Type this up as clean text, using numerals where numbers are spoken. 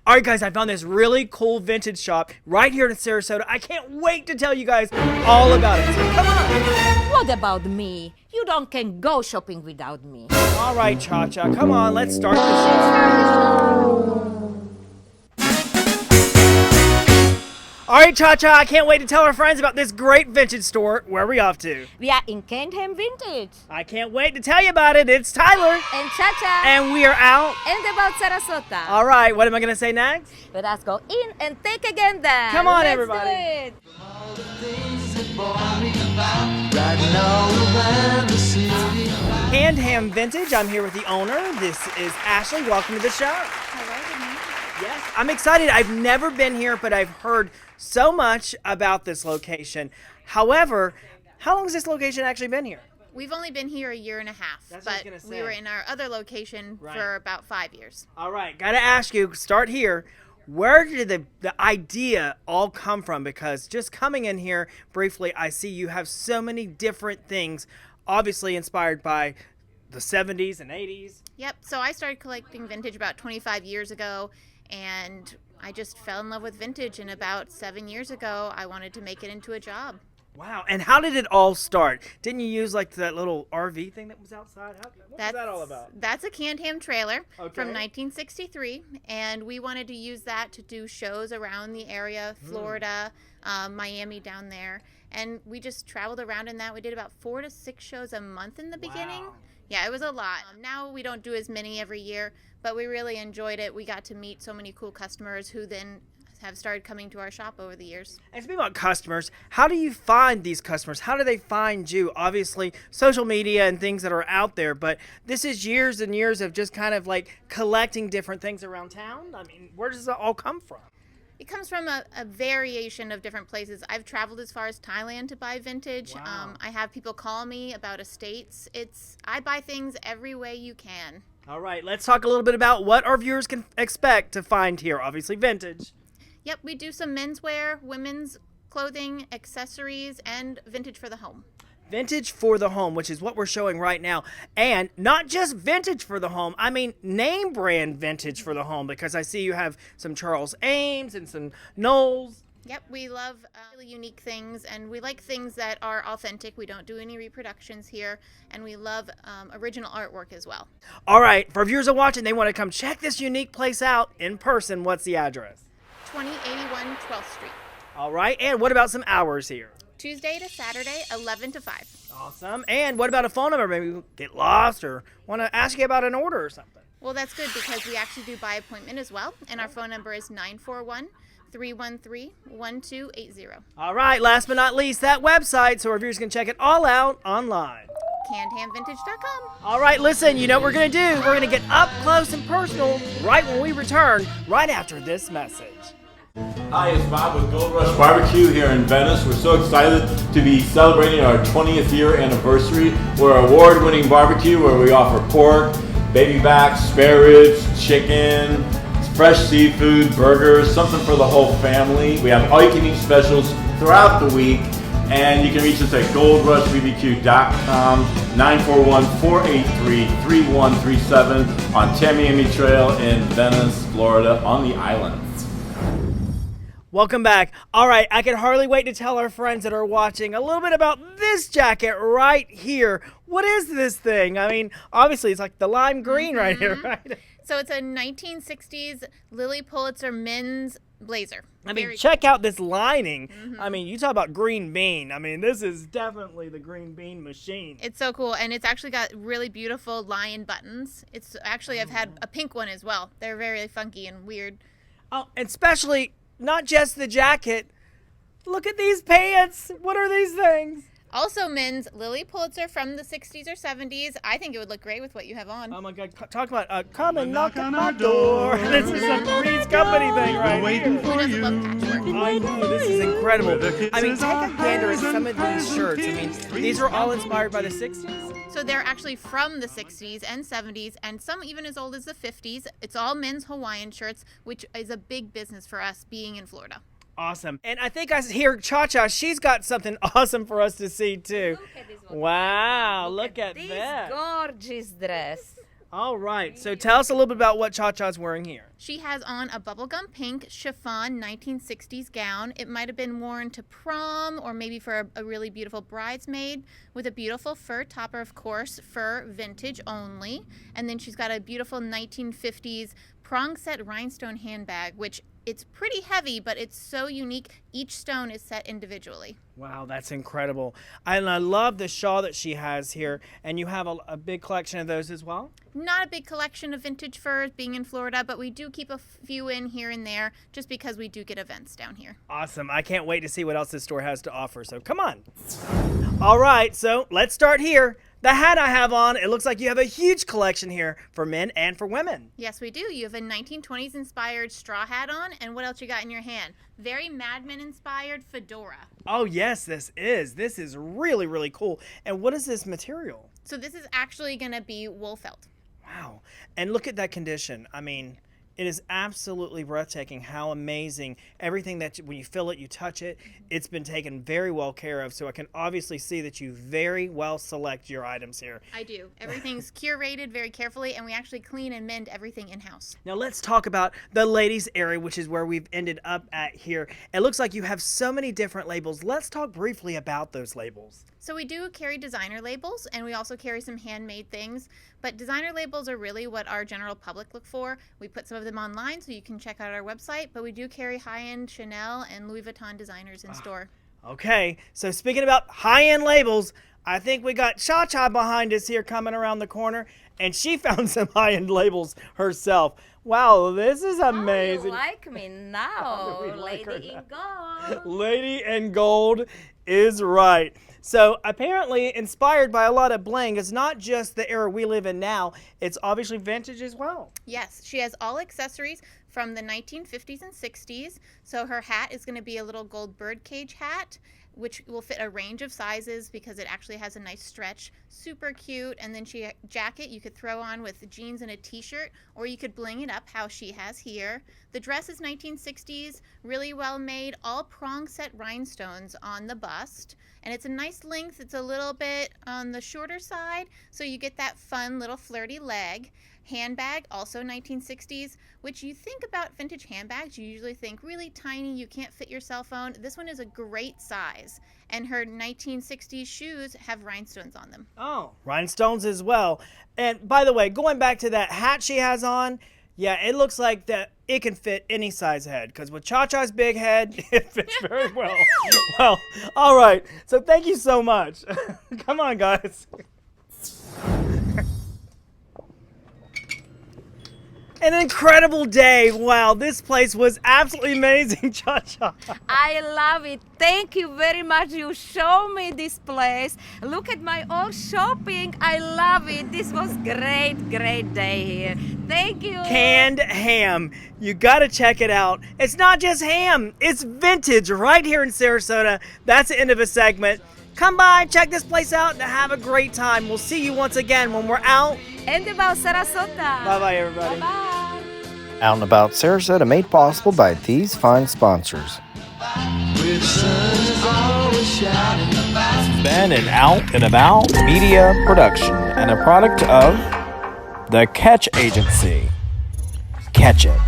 All right, guys, I found this really cool vintage shop right here in Sarasota. I can't wait to tell you guys all about it. So come on. What about me? You don't can go shopping without me. All right, Cha-Cha, come on, let's start the show. All right, Cha-Cha, I can't wait to tell our friends about this great vintage store. Where are we off to? We are in Cantham Vintage. I can't wait to tell you about it. It's Tyler. And Cha-Cha. And we are out. And about Sarasota. All right, what am I going to say next? Let us go in and take again then. Come on, Let's everybody. Do it. Cantham Vintage. I'm here with the owner. This is Ashley. Welcome to the show. Hello, Yes, I'm excited. I've never been here, but I've heard so much about this location. However, how long has this location actually been here? we've only been here a year and a half, That's what I was but gonna say. we were in our other location Right. for about 5 years. All right, got to ask you, start here. Where did the idea all come from? Because just coming in here briefly, I see you have so many different things, obviously inspired by the 70s and 80s. Yep, so I started collecting vintage about 25 years ago, and I just fell in love with vintage, and about 7 years ago, I wanted to make it into a job. Wow, and how did it all start? Didn't you use like that little RV thing that was outside? What was that all about? That's a Cantham trailer Okay. from 1963, and we wanted to use that to do shows around the area, Florida, Miami down there, and we just traveled around in that. We did about 4 to 6 shows a month in the beginning. Wow. Yeah, it was a lot. Now we don't do as many every year, but we really enjoyed it. We got to meet so many cool customers who then have started coming to our shop over the years. And speaking about customers, how do you find these customers? How do they find you? Obviously, social media and things that are out there, but this is years and years of just kind of like collecting different things around town. I mean, where does it all come from? It comes from a variation of different places. I've traveled as far as Thailand to buy vintage. Wow. I have people call me about estates. I buy things every way you can. All right, let's talk a little bit about what our viewers can expect to find here. Obviously, vintage. Yep, we do some menswear, women's clothing, accessories, and vintage for the home. Vintage for the home, which is what we're showing right now. And not just vintage for the home, I mean name brand vintage for the home, because I see you have some Charles Ames and some Knowles. Yep, we love really unique things, and we like things that are authentic. We don't do any reproductions here, and we love original artwork as well. All right, for viewers are watching, they want to come check this unique place out in person. What's the address? 2081 12th Street. All right, and what about some hours here? Tuesday to Saturday, 11 to 5. Awesome. And what about a phone number? Maybe we get lost or want to ask you about an order or something. Well, that's good because we actually do by appointment as well, and our phone number is 941-313-1280. All right, last but not least, that website, so our viewers can check it all out online. CanthamVintage.com. All right, listen, you know what we're going to do? We're going to get up close and personal right when we return, right after this message. Hi, it's Bob with Rush BBQ here in Venice. We're so excited to be celebrating our 20th year anniversary. We're an award-winning barbecue where we offer pork, baby backs, spare ribs, chicken, fresh seafood, burgers, something for the whole family. We have all-you-can-eat specials throughout the week, and you can reach us at goldrushbbq.com, 941-483-3137 on Tamiami Trail in Venice, Florida, on the island. Welcome back. All right, I can hardly wait to tell our friends that are watching a little bit about this jacket right here. What is this thing? I mean, obviously it's like the lime green right here, right? So it's a 1960s Lilly Pulitzer men's blazer. I mean, check out this lining. I mean, you talk about green bean. I mean, this is definitely the green bean machine. It's so cool, and it's actually got really beautiful lion buttons. It's actually, I've had a pink one as well. They're very funky and weird. Oh, and especially not just the jacket. Look at these pants. What are these things? Also men's Lilly Pulitzer from the 60s or 70s. I think it would look great with what you have on. Oh my God! Talk about come and knock on my door. This is a Three's Company thing right here. Who doesn't love patchwork? I know, this is incredible. I mean, take a gander at some of these shirts. I mean, these are all inspired by the 60s. So they're actually from the 60s and 70s, and some even as old as the 50s. It's all men's Hawaiian shirts, which is a big business for us being in Florida. Awesome. And I think I hear Cha-Cha, she's got something awesome for us to see too. Look at this one. Wow, look at this that. gorgeous dress. All right. So tell us a little bit about what Cha-Cha's wearing here. She has on a bubblegum pink chiffon 1960s gown. It might have been worn to prom or maybe for a really beautiful bridesmaid, with a beautiful fur topper, of course, fur vintage only. And then she's got a beautiful 1950s prong set rhinestone handbag, which it's pretty heavy, but it's so unique. Each stone is set individually. Wow, that's incredible. And I love the shawl that she has here. And you have a big collection of those as well? Not a big collection of vintage furs being in Florida, but we do keep a few in here and there just because we do get events down here. Awesome. I can't wait to see what else this store has to offer. So come on. All right, so let's start here. The hat I have on, it looks like you have a huge collection here for men and for women. Yes, we do. You have a 1920s inspired straw hat on, and what else you got in your hand? Very Mad Men inspired fedora. Oh yes, this is. This is really, really cool. And what is this material? So this is actually going to be wool felt. Wow. And look at that condition. I mean, it is absolutely breathtaking how amazing everything that when you feel it, you touch it, it's been taken very well care of. So I can obviously see that you very well select your items here. I do. Everything's curated very carefully, and we actually clean and mend everything in-house. Now let's talk about the ladies area, which is where we've ended up at here. It looks like you have so many different labels. Let's talk briefly about those labels. So we do carry designer labels, and we also carry some handmade things, but designer labels are really what our general public look for. We put some of them online so you can check out our website, but we do carry high-end Chanel and Louis Vuitton designers in store. Okay, so speaking about high-end labels, I think we got Cha-Cha behind us here coming around the corner, and she found some high-end labels herself. Wow, this is amazing. Oh, you like me now, we like her Lady in Gold. Lady in Gold is right. So apparently inspired by a lot of bling. It's not just the era we live in now. It's obviously vintage as well. Yes, she has all accessories from the 1950s and 60s. So her hat is going to be a little gold birdcage hat, which will fit a range of sizes because it actually has a nice stretch. Super cute. And then she jacket you could throw on with jeans and a t-shirt, or you could bling it up how she has here. The dress is 1960s, really well made, all prong set rhinestones on the bust. And it's a nice length. It's a little bit on the shorter side, so you get that fun little flirty leg. Handbag, also 1960s, which you think about vintage handbags, you usually think really tiny, you can't fit your cell phone. This one is a great size. And her 1960s shoes have rhinestones on them. Oh, rhinestones as well. And by the way, going back to that hat she has on, yeah, it looks like that it can fit any size head, because with Cha-Cha's big head, it fits very well. Well, all right. So thank you so much. Come on, guys. An incredible day. Wow, this place was absolutely amazing, Cha-Cha. I love it. Thank you very much. You show me this place. Look at my old shopping. I love it. This was great day here. Thank you. Canned ham. You got to check it out. It's not just ham. It's vintage right here in Sarasota. That's the end of a segment. Come by, check this place out, and have a great time. We'll see you once again when we're out. And about Sarasota. Bye-bye, everybody. Bye-bye. Out and About Sarasota, made possible by these fine sponsors. It's Been an Out and About media production and a product of the Catch Agency. Catch it.